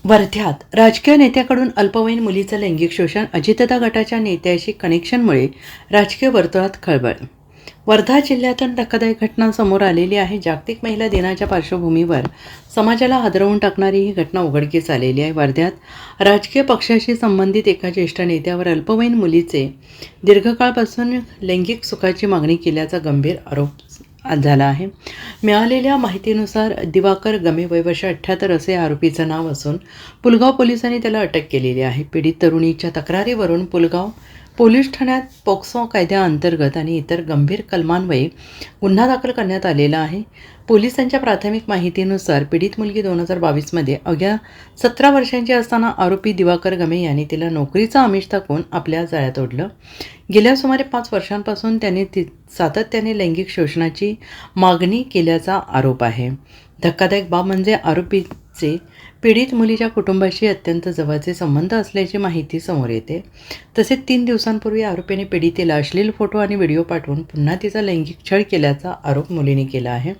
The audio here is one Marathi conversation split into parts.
वर्ध्यात राजकीय नेत्याकडून अल्पवयीन मुलीचं लैंगिक शोषण, अजितदादा गटाच्या नेत्याशी कनेक्शनमुळे राजकीय वर्तुळात खळबळ. वर्धा जिल्ह्यातून धक्कादायक घटना समोर आलेली आहे. जागतिक महिला दिनाच्या पार्श्वभूमीवर समाजाला हादरवून टाकणारी ही घटना उघडकीस आलेली आहे. वर्ध्यात राजकीय पक्षाशी संबंधित एका ज्येष्ठ नेत्यावर अल्पवयीन मुलीचे दीर्घकाळपासून लैंगिक सुखाची मागणी केल्याचा गंभीर आरोप झाला आहे. मिळालेल्या माहितीनुसार दिवाकर गमे वय वर्ष 78 असे आरोपीचं नाव असून पुलगाव पोलिसांनी त्याला अटक केलेली आहे. पीडित तरुणीच्या तक्रारीवरून पुलगाव पोलीस ठाण्यात पोक्सो कायद्याअंतर्गत आणि इतर गंभीर कलमान्वये गुन्हा दाखल करण्यात आलेला आहे. पोलिसांच्या प्राथमिक माहितीनुसार पीडित मुलगी 2022मध्ये अवघ्या 17 वर्षांची असताना आरोपी दिवाकर गमे यांनी तिला नोकरीचं आमिष दाखवून आपल्या जाळ्यात ओढलं. गेल्या सुमारे 5 वर्षांपासून त्याने सातत्याने लैंगिक शोषणाची मागणी केल्याचा आरोप आहे. धक्कादायक बाब म्हणजे आरोपीचे पीडित मुलीच्या कुटुंबाशी अत्यंत जवळचे संबंध असल्याची माहिती समोर येते. तसेच 3 दिवसांपूर्वी आरोपीने पीडितेला अश्लील फोटो आणि व्हिडिओ पाठवून पुन्हा तिचा लैंगिक छळ केल्याचा आरोप मुलीने केला आहे.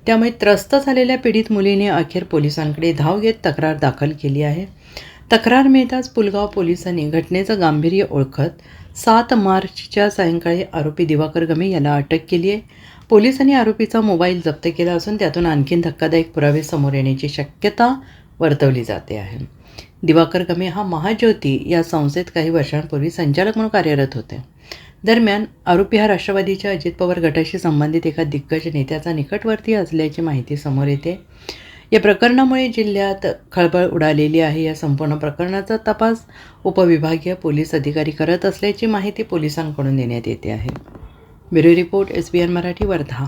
त्यामुळे त्रस्त झालेल्या पीडित मुलीने अखेर पोलिसांकडे धाव घेत तक्रार दाखल केली आहे. तक्रार मिळताच पुलगाव पोलिसांनी घटनेचं गांभीर्य ओळखत 7 मार्चच्या सायंकाळी आरोपी दिवाकर गमे याला अटक केली आहे. पोलिसांनी आरोपीचा मोबाईल जप्त केला असून त्यातून आणखीन धक्कादायक पुरावे समोर येण्याची शक्यता वर्तवली जाते आहे. दिवाकर गमे हा महाज्योती या संस्थेत काही वर्षांपूर्वी संचालक म्हणून कार्यरत होते. दरम्यान आरोपी हा राष्ट्रवादीच्या अजित पवार गटाशी संबंधित एका दिग्गज नेत्याचा निकटवर्तीय असल्याची माहिती समोर येते. या प्रकरणामुळे जिल्ह्यात खळबळ उडालेली आहे. या संपूर्ण प्रकरणाचा तपास उपविभागीय पोलीस अधिकारी करत असल्याची माहिती पोलिसांकडून देण्यात येते आहे. Bureau report SBN Marathi, Wardha.